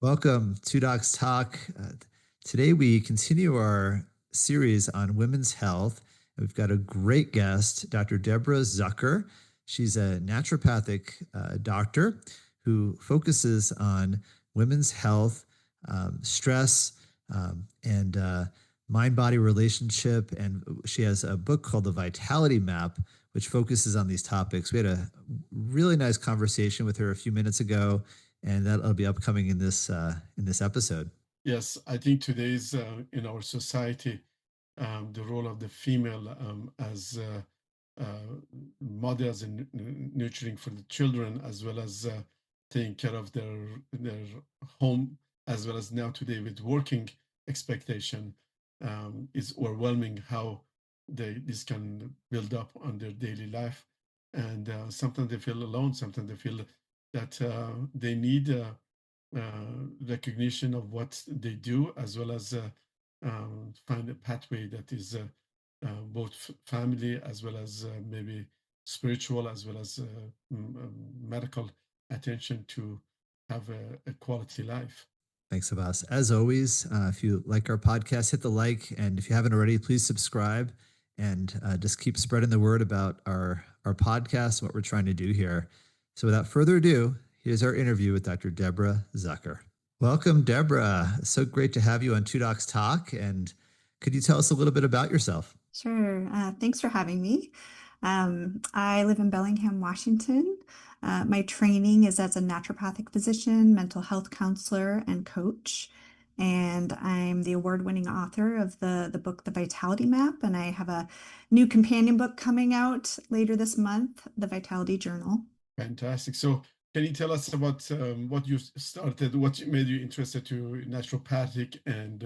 Welcome to Docs Talk. Today we continue our series on women's health. We've got a great guest, Dr. Deborah Zucker. She's a naturopathic doctor who focuses on women's health, stress, and mind-body relationship. And she has a book called The Vitality Map, which focuses on these topics. We had a really nice conversation with her a few minutes ago, and that'll be upcoming in this episode. Yes, I think today's in our society, the role of the female as mothers and nurturing for the children, as well as taking care of their home, as well as now today with working expectation, is overwhelming. How this can build up on their daily life, and sometimes they feel alone. Sometimes they feel that they need recognition of what they do, as well as find a pathway that is both family as well as maybe spiritual, as well as medical attention to have a quality life. Thanks, Abbas. As always, if you like our podcast, hit the like, and if you haven't already, please subscribe and just keep spreading the word about our podcast and what we're trying to do here. So without further ado, here's our interview with Dr. Deborah Zucker. Welcome, Deborah. It's so great to have you on Two Docs Talk. And could you tell us a little bit about yourself? Sure. Thanks for having me. I live in Bellingham, Washington. My training is as a naturopathic physician, mental health counselor, and coach. And I'm the award-winning author of the book, The Vitality Map. And I have a new companion book coming out later this month, The Vitality Journal. Fantastic. So can you tell us about what you started, what made you interested to naturopathic and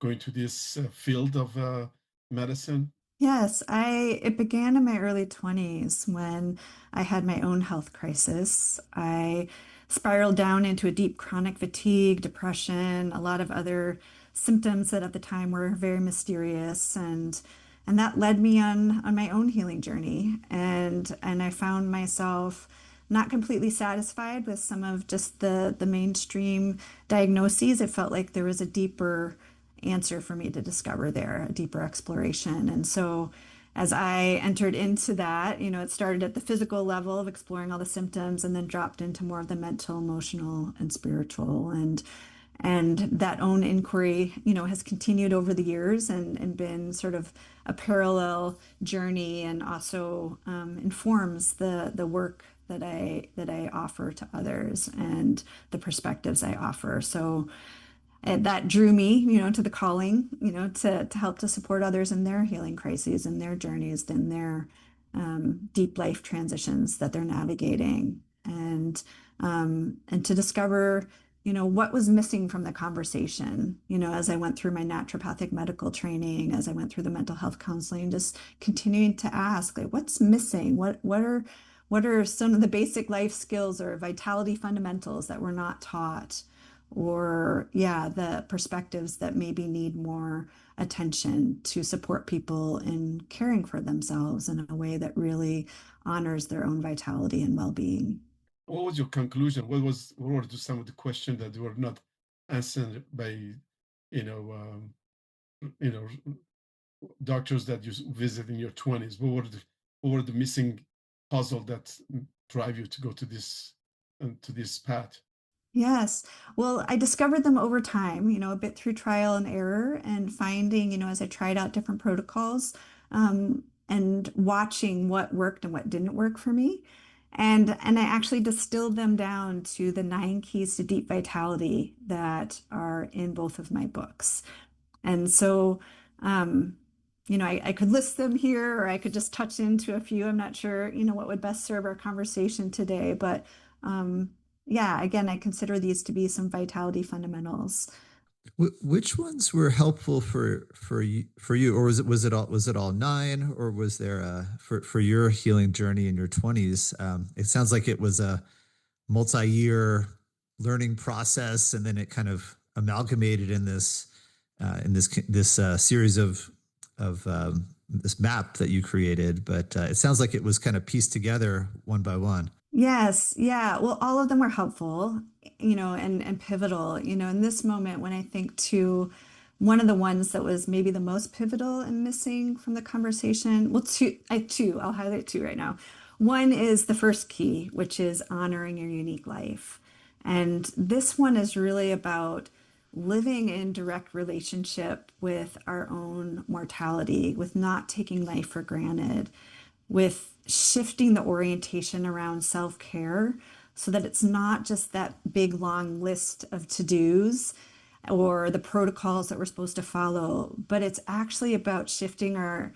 going to this field of medicine? Yes, it began in my early 20s when I had my own health crisis. I spiraled down into a deep chronic fatigue, depression, a lot of other symptoms that at the time were very mysterious, and that led me on my own healing journey. And I found myself not completely satisfied with some of just the mainstream diagnoses. It felt like there was a deeper answer for me to discover there, a deeper exploration. And so as I entered into that, it started at the physical level of exploring all the symptoms and then dropped into more of the mental, emotional, and spiritual. And that own inquiry, has continued over the years and been sort of a parallel journey, and also informs the work that I offer to others and the perspectives I offer. So and that drew me, to the calling, to help to support others in their healing crises and their journeys and their deep life transitions that they're navigating, and to discover, what was missing from the conversation. As I went through my naturopathic medical training, as I went through the mental health counseling, just continuing to ask, like, what's missing? What are some of the basic life skills or vitality fundamentals that we're not taught? Or the perspectives that maybe need more attention to support people in caring for themselves in a way that really honors their own vitality and well-being. What was your conclusion? What were some of the questions that were not answered by, you know, um, you know, doctors that you visit in your 20s? What were the missing puzzle that drive you to go to this path? Yes. Well, I discovered them over time, a bit through trial and error, and finding, as I tried out different protocols, and watching what worked and what didn't work for me. And I actually distilled them down to the 9 keys to deep vitality that are in both of my books. And so, I could list them here, or I could just touch into a few. I'm not sure, what would best serve our conversation today, but again, I consider these to be some vitality fundamentals. Which ones were helpful for you, or was it all nine, or was there for your healing journey in your 20s? It sounds like it was a multi-year learning process, and then it kind of amalgamated in this series of this map that you created. But it sounds like it was kind of pieced together one by one. Yes, yeah. Well, all of them were helpful, and pivotal, in this moment when I think to one of the ones that was maybe the most pivotal and missing from the conversation. Well, I'll highlight two right now. One is the first key, which is honoring your unique life. And this one is really about living in direct relationship with our own mortality, with not taking life for granted, with shifting the orientation around self-care so that it's not just that big long list of to-dos or the protocols that we're supposed to follow, but it's actually about shifting our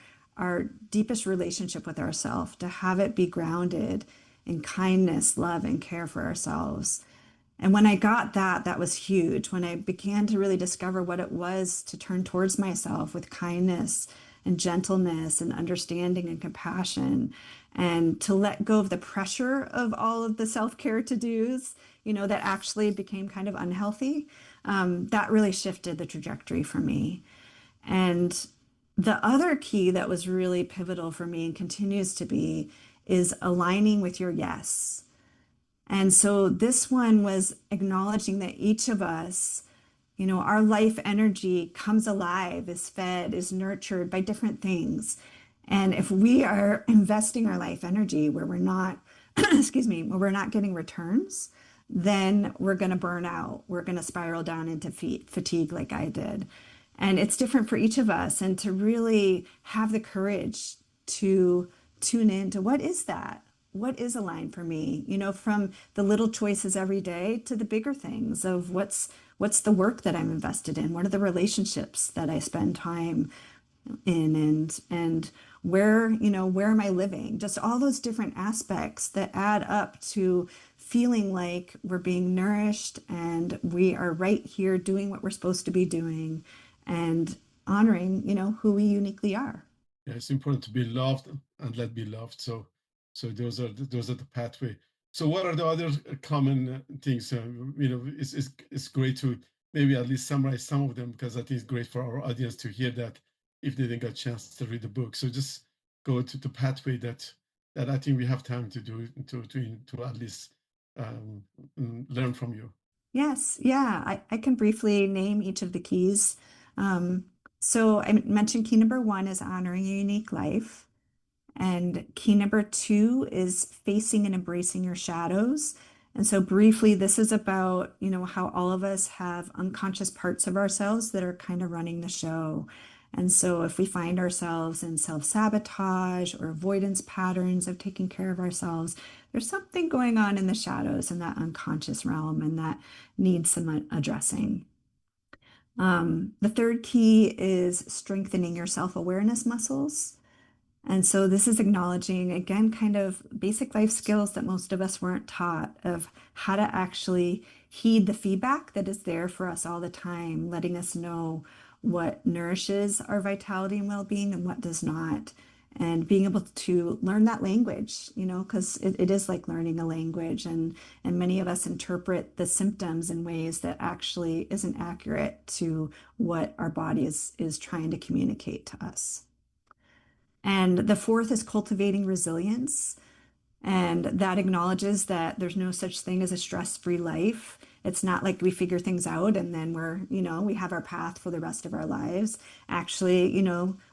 deepest relationship with ourselves to have it be grounded in kindness, love, and care for ourselves. And when I got that, that was huge. When I began to really discover what it was to turn towards myself with kindness and gentleness and understanding and compassion, and to let go of the pressure of all of the self-care to-dos, that actually became kind of unhealthy, that really shifted the trajectory for me. And the other key that was really pivotal for me and continues to be is aligning with your yes. And so this one was acknowledging that each of us, our life energy comes alive, is fed, is nurtured by different things. And if we are investing our life energy where we're not, excuse me, where we're not getting returns, then we're going to burn out. We're going to spiral down into fatigue like I did. And it's different for each of us. And to really have the courage to tune in to what is that? What is aligned for me? From the little choices every day to the bigger things of what's the work that I'm invested in? What are the relationships that I spend time in, and where am I living? Just all those different aspects that add up to feeling like we're being nourished and we are right here doing what we're supposed to be doing and honoring, who we uniquely are. Yeah, it's important to be loved and let be loved. So those are the pathway. So what are the other common things? It's great to maybe at least summarize some of them, because I think it's great for our audience to hear that if they didn't get a chance to read the book. So just go to the pathway that I think we have time to do to at least learn from you. Yes, yeah, I can briefly name each of the keys. Um, so I mentioned key number one is honoring your unique life. And key number two is facing and embracing your shadows. And so briefly, this is about, how all of us have unconscious parts of ourselves that are kind of running the show. And so if we find ourselves in self-sabotage or avoidance patterns of taking care of ourselves, there's something going on in the shadows in that unconscious realm, and that needs some addressing. The third key is strengthening your self-awareness muscles. And so this is acknowledging, again, kind of basic life skills that most of us weren't taught, of how to actually heed the feedback that is there for us all the time, letting us know what nourishes our vitality and well-being and what does not. And being able to learn that language, because it is like learning a language. And many of us interpret the symptoms in ways that actually isn't accurate to what our body is trying to communicate to us. And the fourth is cultivating resilience. And that acknowledges that there's no such thing as a stress-free life. It's not like we figure things out and then we have our path for the rest of our lives. Actually,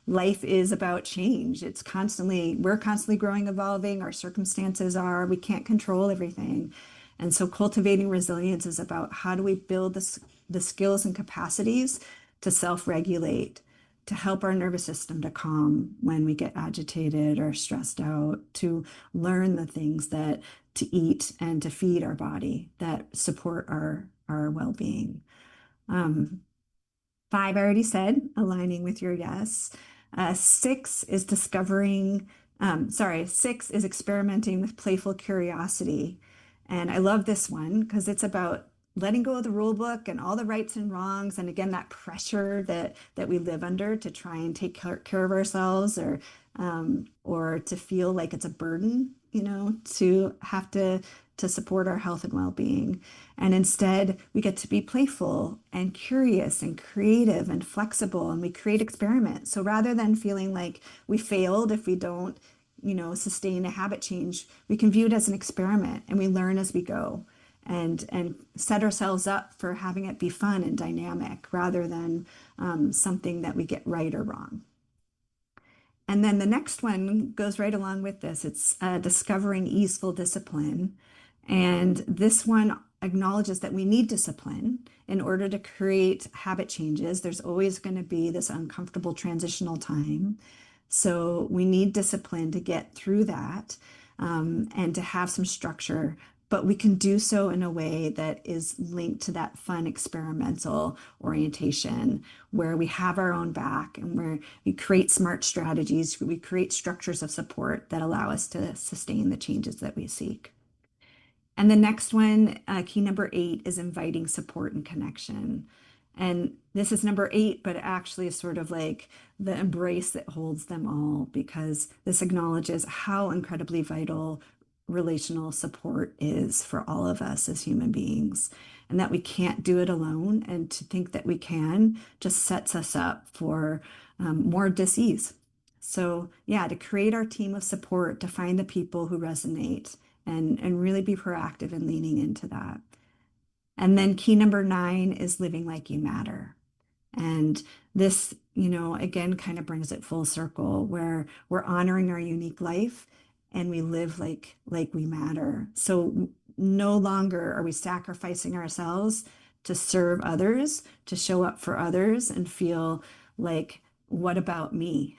life is about change. We're constantly growing, evolving. Our circumstances we can't control everything. And so cultivating resilience is about how do we build the skills and capacities to self-regulate, to help our nervous system to calm when we get agitated or stressed out, to learn the things that to eat and to feed our body that support our well-being. Um, Five, I already said, aligning with your yes. Six is six is experimenting with playful curiosity. And I love this one because it's about letting go of the rule book and all the rights and wrongs. And again, that pressure that we live under to try and take care of ourselves, or to feel like it's a burden, to have to support our health and well-being. And instead, we get to be playful and curious and creative and flexible, and we create experiments. So rather than feeling like we failed if we don't, sustain a habit change, we can view it as an experiment and we learn as we go and set ourselves up for having it be fun and dynamic rather than something that we get right or wrong. And then the next one goes right along with this. It's discovering easeful discipline. And this one acknowledges that we need discipline in order to create habit changes. There's always going to be this uncomfortable transitional time. So we need discipline to get through that and to have some structure. But we can do so in a way that is linked to that fun experimental orientation where we have our own back and where we create smart strategies, we create structures of support that allow us to sustain the changes that we seek. And the next one, key number 8, is inviting support and connection. And this is number 8, but it actually is sort of like the embrace that holds them all because this acknowledges how incredibly vital relational support is for all of us as human beings and that we can't do it alone. And to think that we can just sets us up for more dis-ease. So, yeah, to create our team of support, to find the people who resonate and really be proactive in leaning into that. And then key number 9 is living like you matter. And this, again, kind of brings it full circle where we're honoring our unique life and we live like we matter. So no longer are we sacrificing ourselves to serve others, to show up for others and feel like, what about me?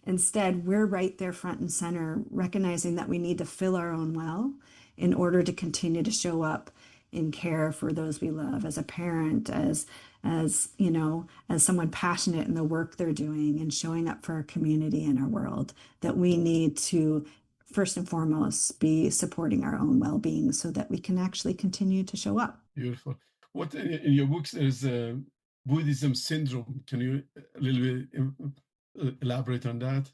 Instead, we're right there front and center, recognizing that we need to fill our own well in order to continue to show up in care for those we love as a parent, as someone passionate in the work they're doing and showing up for our community and our world, that we need to first and foremost be supporting our own well-being so that we can actually continue to show up. Beautiful. What in your books there's a Buddhism syndrome. Can you a little bit elaborate on that?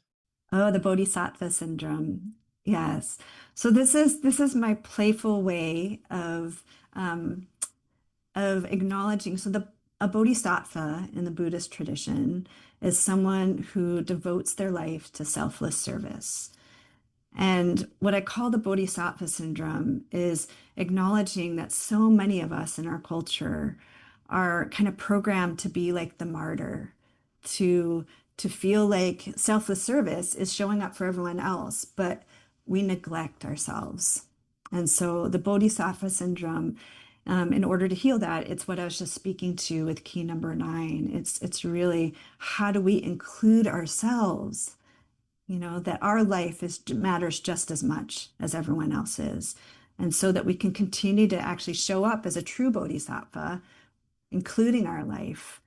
Oh, the Bodhisattva syndrome. Yes. So this is my playful way of acknowledging. So a bodhisattva in the Buddhist tradition is someone who devotes their life to selfless service. And what I call the Bodhisattva syndrome is acknowledging that so many of us in our culture are kind of programmed to be like the martyr, to feel like selfless service is showing up for everyone else, but we neglect ourselves. And so the Bodhisattva syndrome, in order to heal that, it's what I was just speaking to with key number 9. It's really how do we include ourselves, that our life matters just as much as everyone else's. And so that we can continue to actually show up as a true bodhisattva, including our life,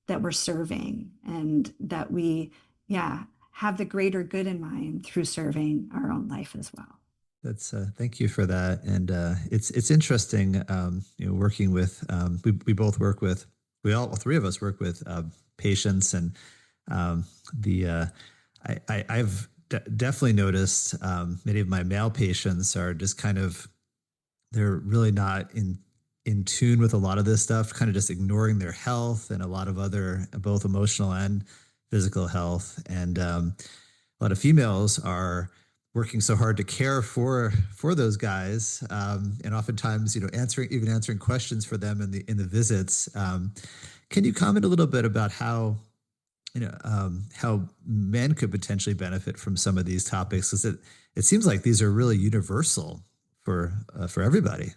that we're serving and that we, have the greater good in mind through serving our own life as well. That's thank you for that, and it's interesting. Working with we both work with all 3 of us work with patients, and I've definitely noticed many of my male patients are just kind of they're really not in tune with a lot of this stuff, kind of just ignoring their health and a lot of other both emotional and physical health, and a lot of females are working so hard to care for those guys, and oftentimes, answering questions for them in the visits. Can you comment a little bit about how men could potentially benefit from some of these topics? Because it seems like these are really universal for everybody.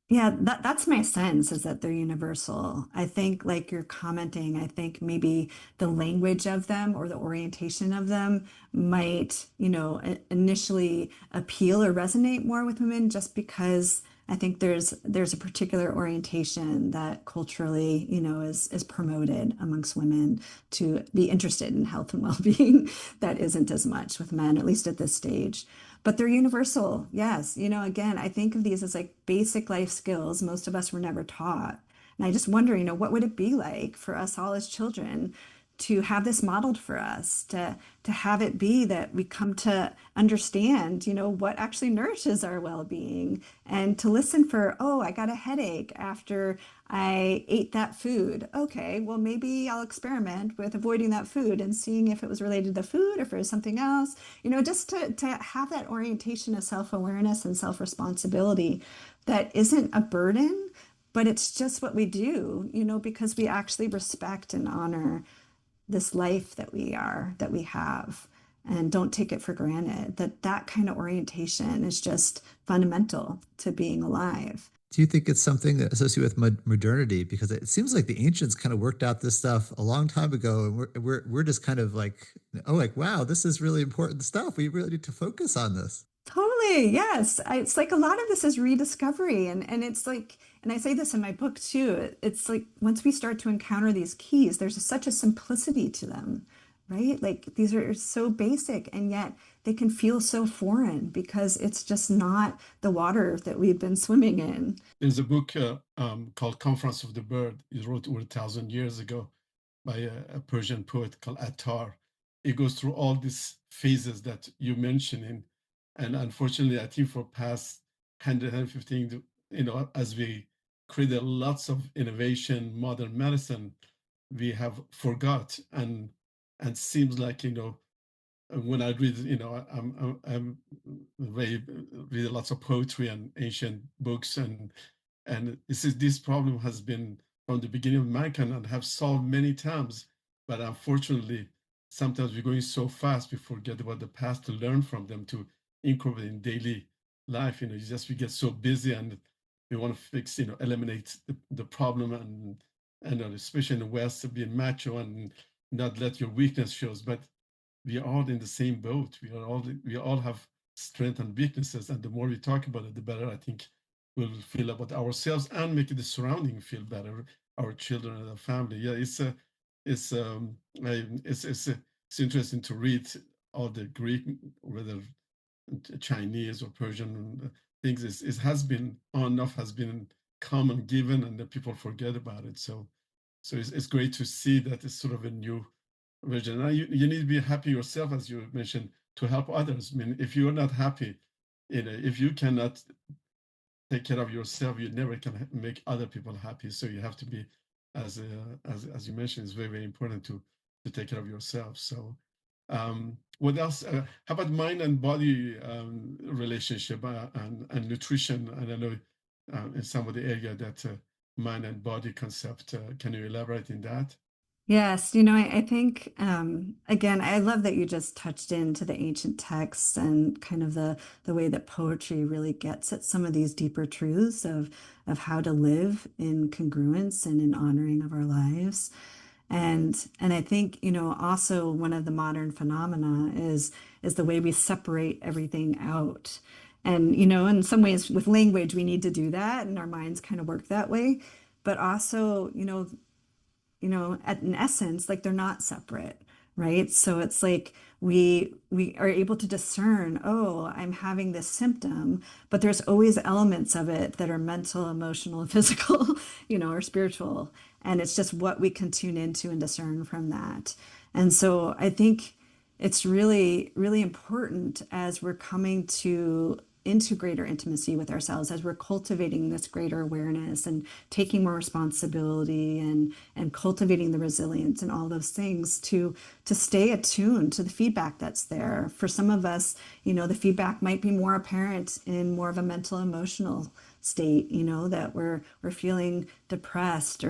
Yeah, that's my sense is that they're universal. I think, like you're commenting, I think maybe the language of them or the orientation of them might, initially appeal or resonate more with women just because I think there's a particular orientation that culturally, is promoted amongst women to be interested in health and well-being that isn't as much with men, at least at this stage. But they're universal. Yes. Again, I think of these as like basic life skills most of us were never taught. And I just wonder, what would it be like for us all as children to have this modeled for us, to have it be that we come to understand, what actually nourishes our well-being, and to listen for, oh, I got a headache after I ate that food. Okay, well, maybe I'll experiment with avoiding that food and seeing if it was related to the food or if it was something else, just to have that orientation of self-awareness and self-responsibility that isn't a burden, but it's just what we do, because we actually respect and honor this life that we have, and don't take it for granted. That kind of orientation is just fundamental to being alive. Do you think it's something that associated with modernity? Because it seems like the ancients kind of worked out this stuff a long time ago, and we're just kind of like, oh, like, wow, this is really important stuff. We really need to focus on this. Totally. Yes. It's like a lot of this is rediscovery. And it's like, and I say this in my book too, it's like once we start to encounter these keys, there's such a simplicity to them, right? Like these are so basic, and yet they can feel so foreign because it's just not the water that we've been swimming in. There's a book called Conference of the Bird. It wrote over 1,000 years ago by a Persian poet called Attar. It goes through all these phases that you mentioned, and unfortunately, I think for past 115, as we created lots of innovation, modern medicine, we have forgot, and seems like, when I read, I'm very read lots of poetry and ancient books, and this problem has been from the beginning of mankind and have solved many times, but unfortunately, sometimes we're going so fast we forget about the past to learn from them, to incorporate in daily life. We get so busy, and we want to fix, eliminate the problem, and especially in the West, being macho and not let your weakness shows, but we are all in the same boat. We all have strengths and weaknesses, and the more we talk about it, the better I think we'll feel about ourselves and make the surrounding feel better, our children and our family. Yeah, it's it's interesting to read all the Greek, whether Chinese or Persian things. It has been on enough, has been common given, and that people forget about it. So it's great to see that it's sort of a new version. Now you need to be happy yourself, as you mentioned, to help others. I mean, if you're not happy, if you cannot take care of yourself, you never can make other people happy. So you have to be, as you mentioned, it's very, very important to take care of yourself. So what else? How about mind and body relationship and nutrition? And I know in some of the area that mind and body concept. Can you elaborate in that? Yes, I think again, I love that you just touched into the ancient texts and kind of the way that poetry really gets at some of these deeper truths of how to live in congruence and in honoring of our lives. And I think, also one of the modern phenomena is the way we separate everything out. And, in some ways with language, we need to do that, and our minds kind of work that way. But also, in essence, like they're not separate, right? So it's like we are able to discern, oh, I'm having this symptom, but there's always elements of it that are mental, emotional, and physical, or spiritual. And it's just what we can tune into and discern from that. And so I think it's really, really important as we're coming into greater intimacy with ourselves, as we're cultivating this greater awareness and taking more responsibility and cultivating the resilience and all those things, to stay attuned to the feedback that's there. For some of us, the feedback might be more apparent in more of a mental emotional state, that we're feeling depressed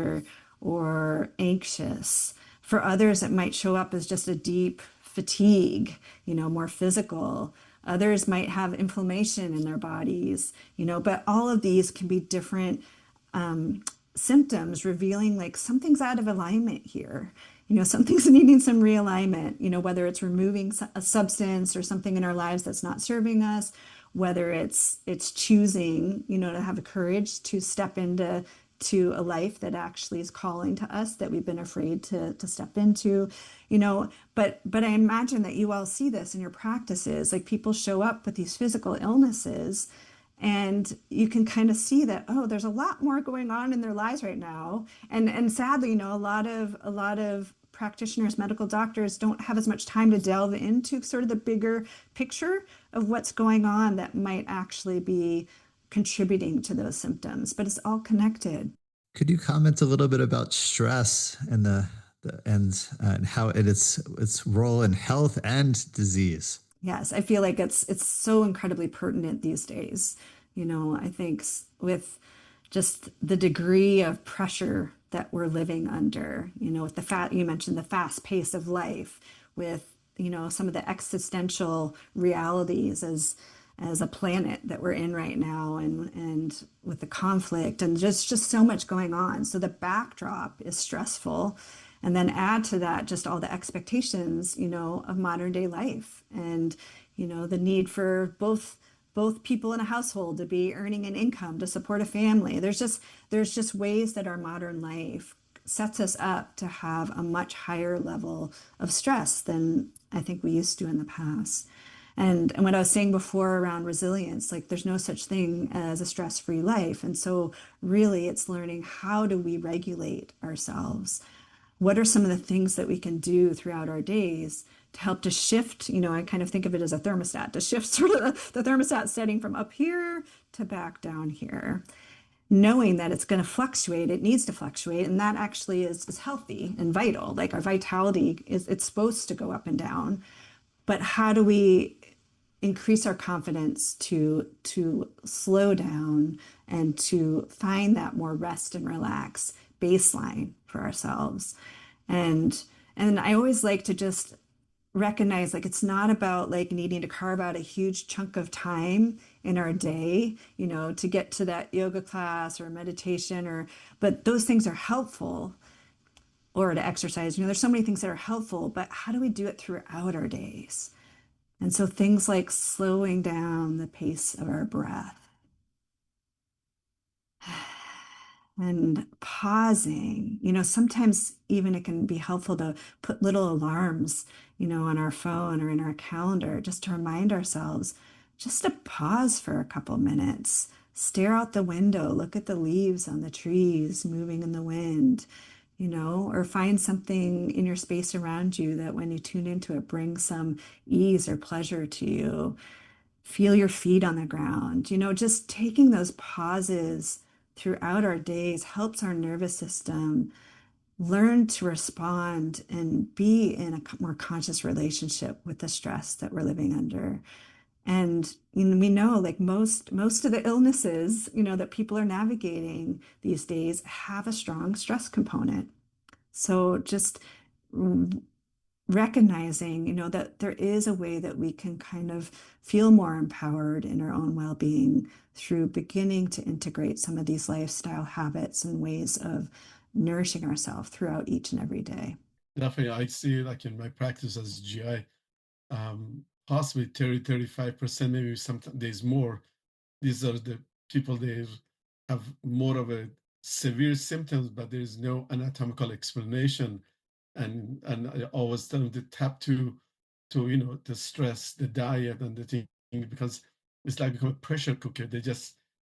or anxious. For others, it might show up as just a deep fatigue, more physical. Others might have inflammation in their bodies, but all of these can be different symptoms revealing like something's out of alignment here. Something's needing some realignment, whether it's removing a substance or something in our lives that's not serving us, whether it's choosing, to have the courage to step into a life that actually is calling to us that we've been afraid to step into, but I imagine that you all see this in your practices. Like people show up with these physical illnesses, and you can kind of see that, oh, there's a lot more going on in their lives right now. And sadly, a lot of practitioners, medical doctors don't have as much time to delve into sort of the bigger picture of what's going on that might actually be contributing to those symptoms, but it's all connected. Could you comment a little bit about stress and and how its role in health and disease? Yes, I feel like it's so incredibly pertinent these days. I think with just the degree of pressure that we're living under, with you mentioned the fast pace of life, with, some of the existential realities as a planet that we're in right now, and with the conflict and just so much going on. So the backdrop is stressful. And then add to that just all the expectations, of modern day life, and, the need for both people in a household to be earning an income to support a family. There's just ways that our modern life sets us up to have a much higher level of stress than I think we used to in the past. And what I was saying before around resilience, like there's no such thing as a stress-free life. And so really it's learning, how do we regulate ourselves? What are some of the things that we can do throughout our days to help to shift? I kind of think of it as a thermostat, to shift sort of the thermostat setting from up here to back down here, knowing that it's going to fluctuate. It needs to fluctuate. And that actually is healthy and vital. Like our vitality it's supposed to go up and down. But how do we increase our confidence to slow down and to find that more rest and relax baseline for ourselves? And I always like to just recognize, like, it's not about like needing to carve out a huge chunk of time in our day, to get to that yoga class or meditation, but those things are helpful, or to exercise. There's so many things that are helpful, but how do we do it throughout our days? And so things like slowing down the pace of our breath and pausing. Sometimes even it can be helpful to put little alarms, on our phone or in our calendar, just to remind ourselves just to pause for a couple minutes, stare out the window, look at the leaves on the trees moving in the wind, or find something in your space around you that when you tune into it brings some ease or pleasure to you. Feel your feet on the ground. Just taking those pauses throughout our days helps our nervous system learn to respond and be in a more conscious relationship with the stress that we're living under. And we know, like most of the illnesses, that people are navigating these days have a strong stress component. So just recognizing, that there is a way that we can kind of feel more empowered in our own well-being through beginning to integrate some of these lifestyle habits and ways of nourishing ourselves throughout each and every day. Definitely, I see, like in my practice as GI, possibly 35%, maybe some days more. These are the people, they have more of a severe symptoms, but there is no anatomical explanation. And I always tell them to tap to the stress, the diet, and the thing, because it's like become a pressure cooker.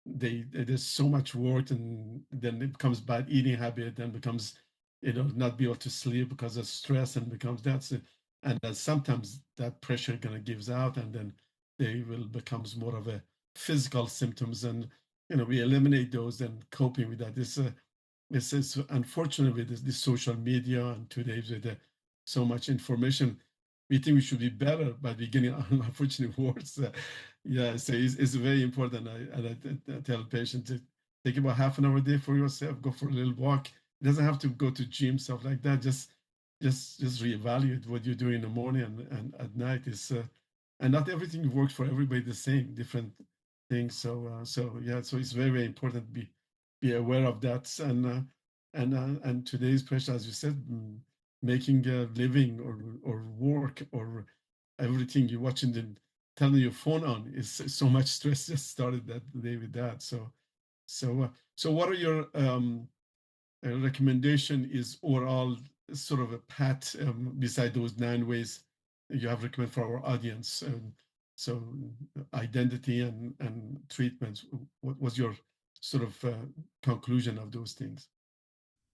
There's so much work, and then it becomes bad eating habit, then becomes not be able to sleep because of stress, and becomes that's it. And then sometimes that pressure kind of gives out, and then they will becomes more of a physical symptoms, and we eliminate those and coping with that. This is unfortunate with this social media, and today with so much information, we think we should be better by beginning unfortunate words. Yeah, so it's very important. I tell patients to take about half an hour a day for yourself, go for a little walk. It doesn't have to go to gym, stuff like that. Just reevaluate what you do in the morning and at night. Is and not everything works for everybody the same, different things. So yeah, so it's very, very important to be aware of that. And today's pressure, as you said, making a living or work or everything you're watching, the turning your phone on is so much stress. Just started that day with that. So what are your recommendation is overall sort of a path beside those 9 ways you have recommend for our audience? So identity and treatments. What was your sort of conclusion of those things?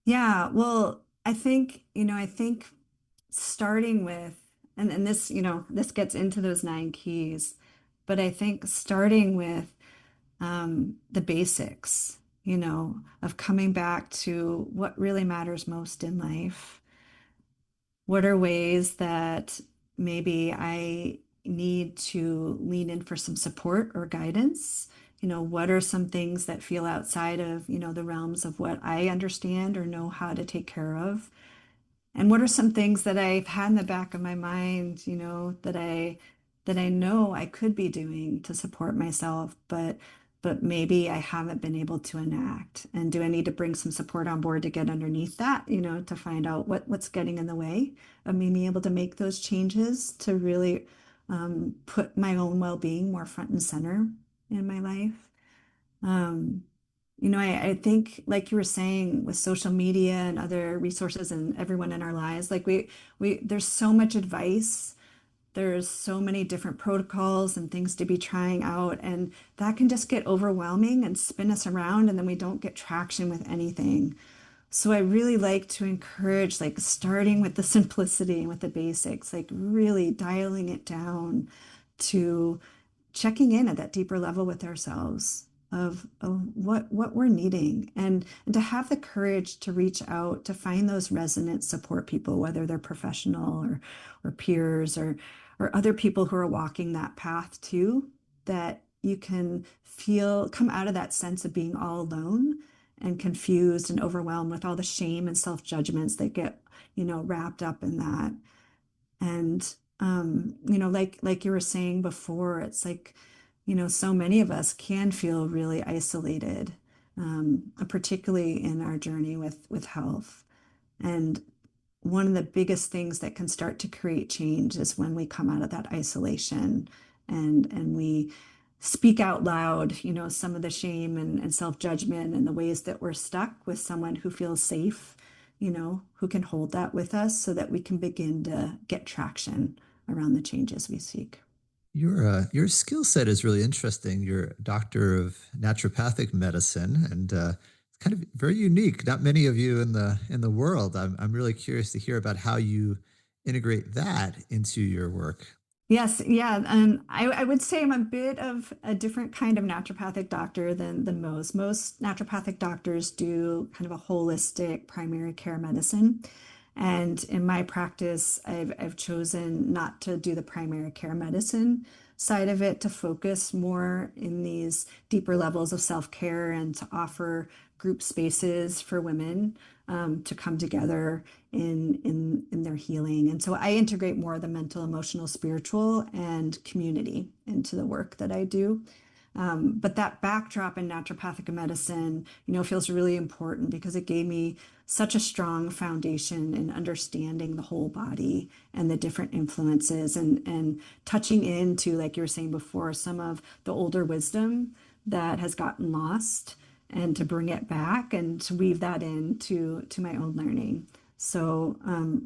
Yeah, well, I think starting with, and this, this gets into those 9 keys, but I think starting with the basics, of coming back to what really matters most in life. What are ways that maybe I need to lean in for some support or guidance? What are some things that feel outside of, the realms of what I understand or know how to take care of? And what are some things that I've had in the back of my mind, that I know I could be doing to support myself, but maybe I haven't been able to enact. And do I need to bring some support on board to get underneath that, to find out what's getting in the way of me being able to make those changes to really put my own well-being more front and center in my life. Um, I think like you were saying with social media and other resources and everyone in our lives, like there's so much advice. There's so many different protocols and things to be trying out, and that can just get overwhelming and spin us around, and then we don't get traction with anything. So I really like to encourage like starting with the simplicity and with the basics, like really dialing it down to checking in at that deeper level with ourselves of what we're needing, and to have the courage to reach out to find those resonant support people, whether they're professional or peers or other people who are walking that path too, that you can feel come out of that sense of being all alone and confused and overwhelmed with all the shame and self-judgments that get, wrapped up in that. And like you were saying before, it's like, so many of us can feel really isolated, particularly in our journey with health. And one of the biggest things that can start to create change is when we come out of that isolation and we speak out loud, some of the shame and self-judgment and the ways that we're stuck with someone who feels safe, who can hold that with us so that we can begin to get traction around the changes we seek. Your skill set is really interesting. You're a doctor of naturopathic medicine, and it's kind of very unique. Not many of you in the world. I'm really curious to hear about how you integrate that into your work. Yes, yeah, and I would say I'm a bit of a different kind of naturopathic doctor than most. Most naturopathic doctors do kind of a holistic primary care medicine. And in my practice, I've chosen not to do the primary care medicine side of it, to focus more in these deeper levels of self-care and to offer group spaces for women to come together in their healing. And so I integrate more of the mental, emotional, spiritual, and community into the work that I do. But that backdrop in naturopathic medicine, feels really important because it gave me such a strong foundation in understanding the whole body and the different influences and touching into, like you were saying before, some of the older wisdom that has gotten lost, and to bring it back and to weave that into my own learning. So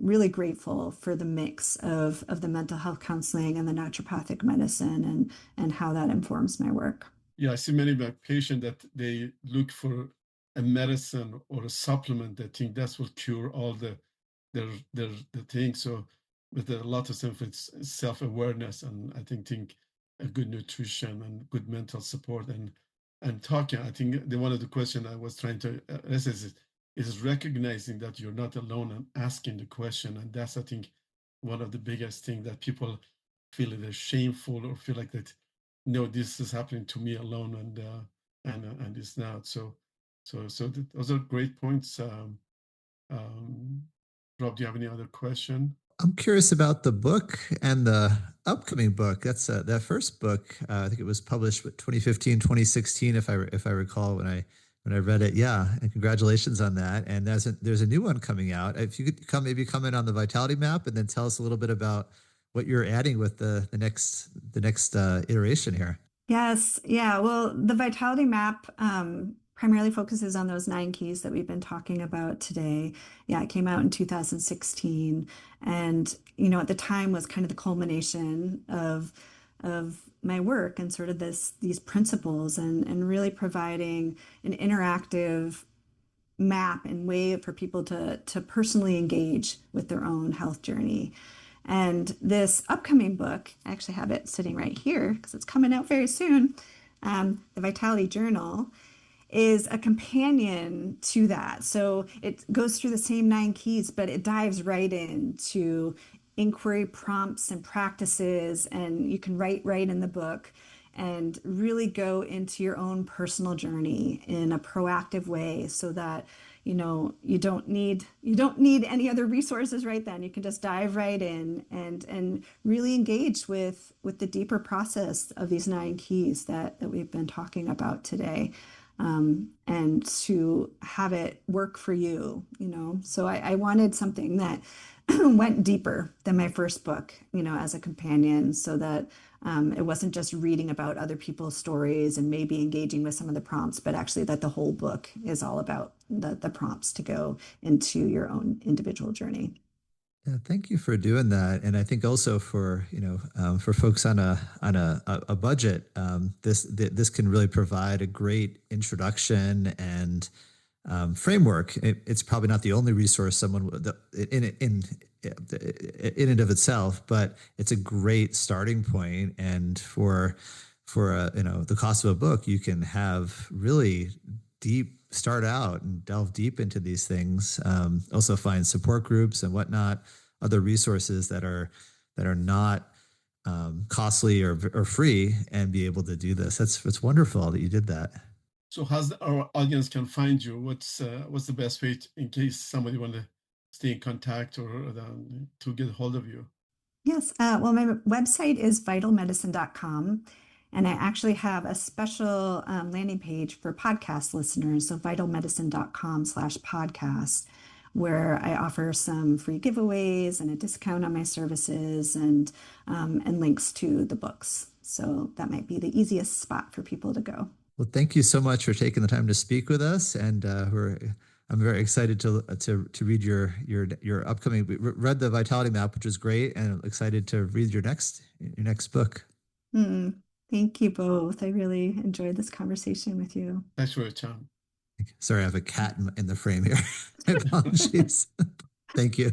really grateful for the mix of the mental health counseling and the naturopathic medicine and how that informs my work. Yeah, I see many of my patients that they look for a medicine or a supplement. They think that's will cure all the things. So, but a lot of stuff it's self-awareness, and I think a good nutrition and good mental support and talking. I think the one of the question I was trying to address is recognizing that you're not alone and asking the question, and that's I think one of the biggest thing that people feel either shameful or feel like that no, this is happening to me alone, and it's not. So those are great points. Um, Rob, do you have any other question? I'm curious about the book and the upcoming book. That's that first book. I think it was published with 2015, 2016, if I recall when I read it. Yeah, and congratulations on that. And there's a new one coming out. If you could maybe comment on the vitality map and then tell us a little bit about what you're adding with the next iteration here. Yes, yeah. Well, the Vitality Map primarily focuses on those 9 keys that we've been talking about today. Yeah, it came out in 2016, and at the time was kind of the culmination of my work and sort of these principles and really providing an interactive map and way for people to personally engage with their own health journey. And this upcoming book, I actually have it sitting right here because it's coming out very soon, the Vitality Journal, is a companion to that. So it goes through the same 9 keys, but it dives right into inquiry prompts and practices, and you can write right in the book and really go into your own personal journey in a proactive way so that you don't need any other resources right then. You can just dive right in and really engage with the deeper process of these 9 keys that we've been talking about today, and to have it work for you. So I wanted something that went deeper than my first book, as a companion, so that it wasn't just reading about other people's stories and maybe engaging with some of the prompts, but actually that the whole book is all about the prompts to go into your own individual journey. Yeah, thank you for doing that, and I think also for for folks on a budget, this can really provide a great introduction and framework. It's probably not the only resource someone in and of itself, but it's a great starting point. And for the cost of a book, you can have really deep start out and delve deep into these things. Also find support groups and whatnot, other resources that are not costly or free, and be able to do this. It's wonderful that you did that. So how's our audience can find you? What's the best way in case somebody want to stay in contact or to get a hold of you? Yes. Well, my website is vitalmedicine.com. And I actually have a special landing page for podcast listeners. So vitalmedicine.com/podcast, where I offer some free giveaways and a discount on my services, and links to the books. So that might be the easiest spot for people to go. Well, thank you so much for taking the time to speak with us, and I'm very excited to read your upcoming. We read the Vitality Map, which is great, and I'm excited to read your next book. Mm, thank you both. I really enjoyed this conversation with you. Thanks for your time. Sorry, I have a cat in the frame here. My apologies. Thank you.